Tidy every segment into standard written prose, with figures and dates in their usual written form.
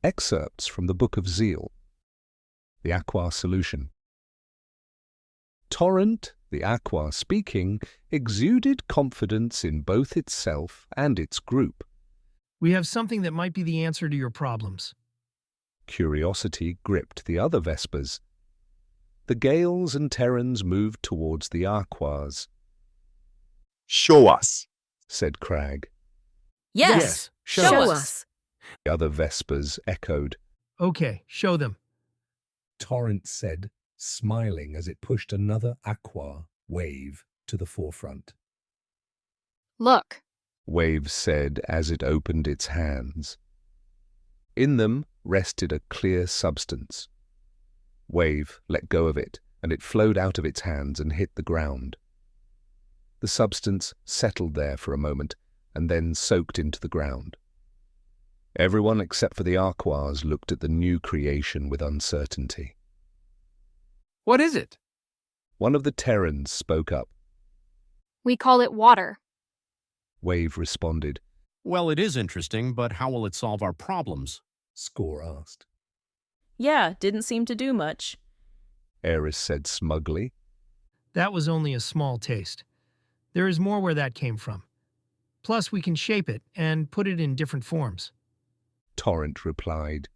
Excerpts from the Book of Zeal. The Aqua Solution. Torrent, the aqua speaking, exuded confidence in both itself and its group. We have something that might be the answer to your problems. Curiosity gripped the other Vespers. The Gales and Terrans moved towards the Aquas. "Show us," said Crag. Yes, show us. The other Vespers echoed. Okay, show them. Torrent said, smiling as it pushed another aqua, Wave, to the forefront. Look. Wave said as it opened its hands. In them rested a clear substance. Wave let go of it, and it flowed out of its hands and hit the ground. The substance settled there for a moment, and then soaked into the ground. Everyone except for the Aquas looked at the new creation with uncertainty. What is it? One of the Terrans spoke up. We call it water. Wave responded. Well, it is interesting, but how will it solve our problems? Score asked. Yeah, didn't seem to do much. Eris said smugly. That was only a small taste. There is more where that came from. Plus, we can shape it and put it in different forms. Torrent replied.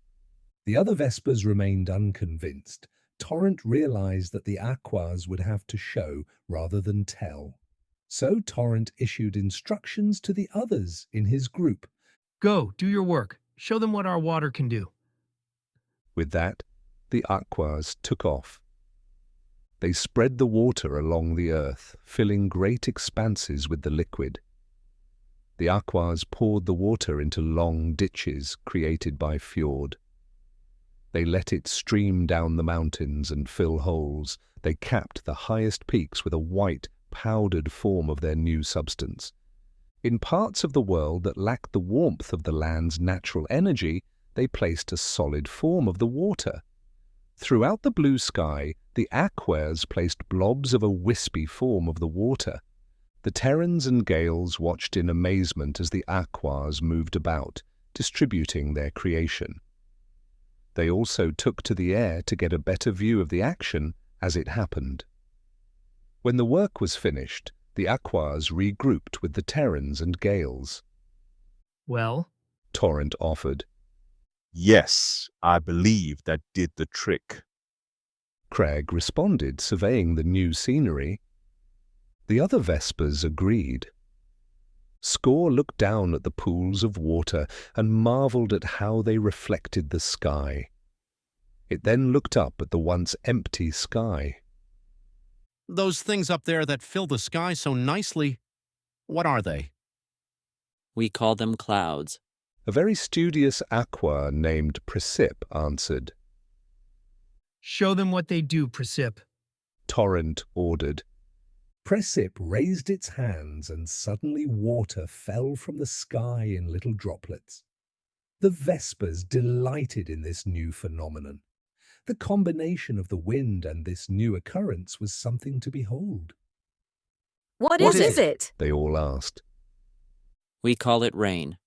The other Vespers remained unconvinced. Torrent realized that the Aquas would have to show rather than tell. So Torrent issued instructions to the others in his group. Go, do your work. Show them what our water can do. With that, the Aquas took off. They spread the water along the earth, filling great expanses with the liquid. The Aquas poured the water into long ditches created by fjord. They let it stream down the mountains and fill holes. They capped the highest peaks with a white, powdered form of their new substance. In parts of the world that lacked the warmth of the land's natural energy, they placed a solid form of the water. Throughout the blue sky, the Aquas placed blobs of a wispy form of the water. The Terrans and Gales watched in amazement as the Aquas moved about, distributing their creation. They also took to the air to get a better view of the action as it happened. When the work was finished, the Aquas regrouped with the Terrans and Gales. Well? Torrent offered. "Yes, I believe that did the trick." Crag responded, surveying the new scenery. The other Vespers agreed. Score looked down at the pools of water and marveled at how they reflected the sky. It then looked up at the once empty sky. Those things up there that fill the sky so nicely, what are they? We call them clouds. A very studious aqua named Precip answered. Show them what they do, Precip. Torrent ordered. Precip raised its hands and suddenly water fell from the sky in little droplets. The Vespers delighted in this new phenomenon. The combination of the wind and this new occurrence was something to behold. What is it? They all asked. We call it rain.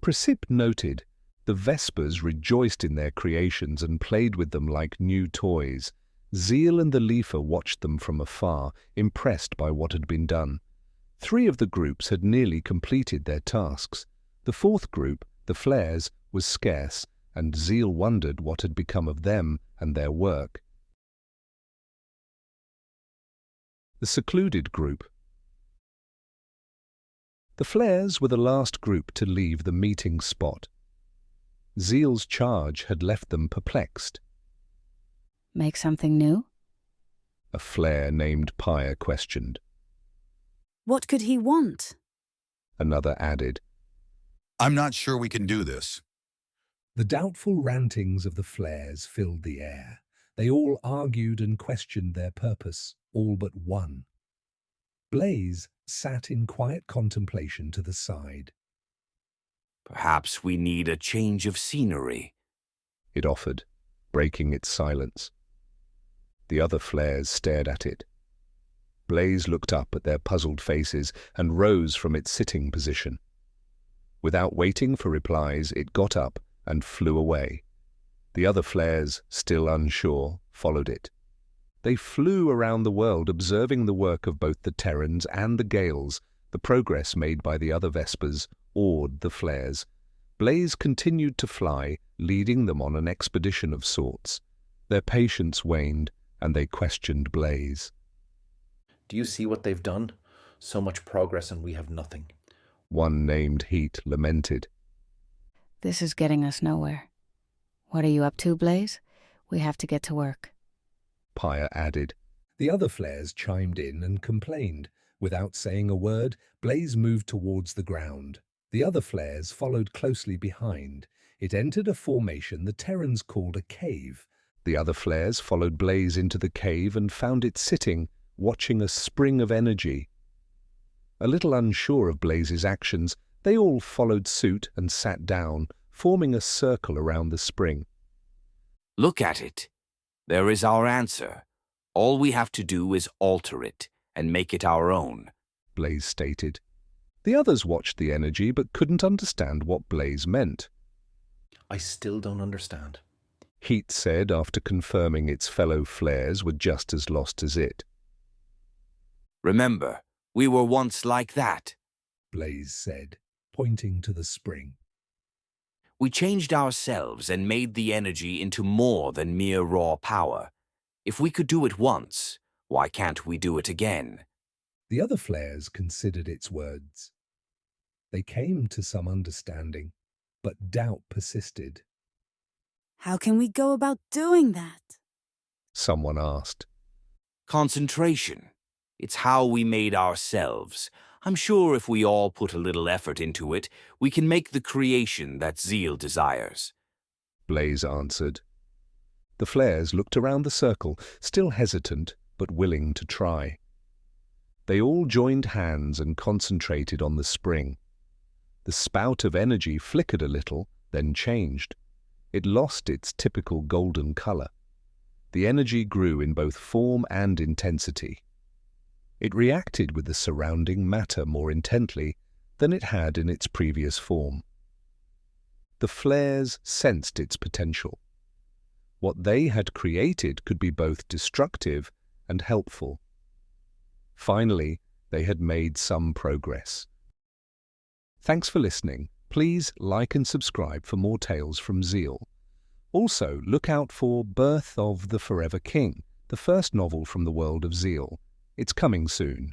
Precip noted. The Vespers rejoiced in their creations and played with them like new toys. Zeal and the Leafer watched them from afar, impressed by what had been done. 3 of the groups had nearly completed their tasks. The 4th group, the Flares, was scarce, and Zeal wondered what had become of them and their work. The secluded group. The Flares were the last group to leave the meeting spot. Zeal's charge had left them perplexed. Make something new? A Flare named Pyre questioned. What could he want? Another added. I'm not sure we can do this. The doubtful rantings of the Flares filled the air. They all argued and questioned their purpose, all but one. Blaze sat in quiet contemplation to the side. Perhaps we need a change of scenery, it offered, breaking its silence. The other Flares stared at it. Blaze looked up at their puzzled faces and rose from its sitting position. Without waiting for replies, it got up and flew away. The other flares, still unsure, followed it. They flew around the world, observing the work of both the Terrans and the Gales. The progress made by the other Vespers awed the flares. Blaze continued to fly, leading them on an expedition of sorts. Their patience waned, and they questioned Blaze. Do you see what they've done? So much progress and we have nothing. One named Heat lamented. This is getting us nowhere. What are you up to, Blaze? We have to get to work. Pyre added. The other flares chimed in and complained. Without saying a word, Blaze moved towards the ground. The other flares followed closely behind. It entered a formation the Terrans called a cave. The other flares followed Blaze into the cave and found it sitting, watching a spring of energy. A little unsure of Blaze's actions, they all followed suit and sat down, forming a circle around the spring. Look at it. There is our answer. All we have to do is alter it and make it our own, Blaze stated. The others watched the energy but couldn't understand what Blaze meant. I still don't understand, Heat said after confirming its fellow flares were just as lost as it. Remember, we were once like that, Blaze said, pointing to the spring. We changed ourselves and made the energy into more than mere raw power. If we could do it once, why can't we do it again? The other flares considered its words. They came to some understanding, but doubt persisted. How can we go about doing that? Someone asked. Concentration. It's how we made ourselves. I'm sure if we all put a little effort into it, we can make the creation that Zeal desires, Blaze answered. The flares looked around the circle, still hesitant but willing to try. They all joined hands and concentrated on the spring. The spout of energy flickered a little, then changed. It lost its typical golden color. The energy grew in both form and intensity. It reacted with the surrounding matter more intently than it had in its previous form. The flares sensed its potential. What they had created could be both destructive and helpful. Finally, they had made some progress. Thanks for listening. Please like and subscribe for more tales from Zeal. Also, look out for Birth of the Forever King, the first novel from the world of Zeal. It's coming soon.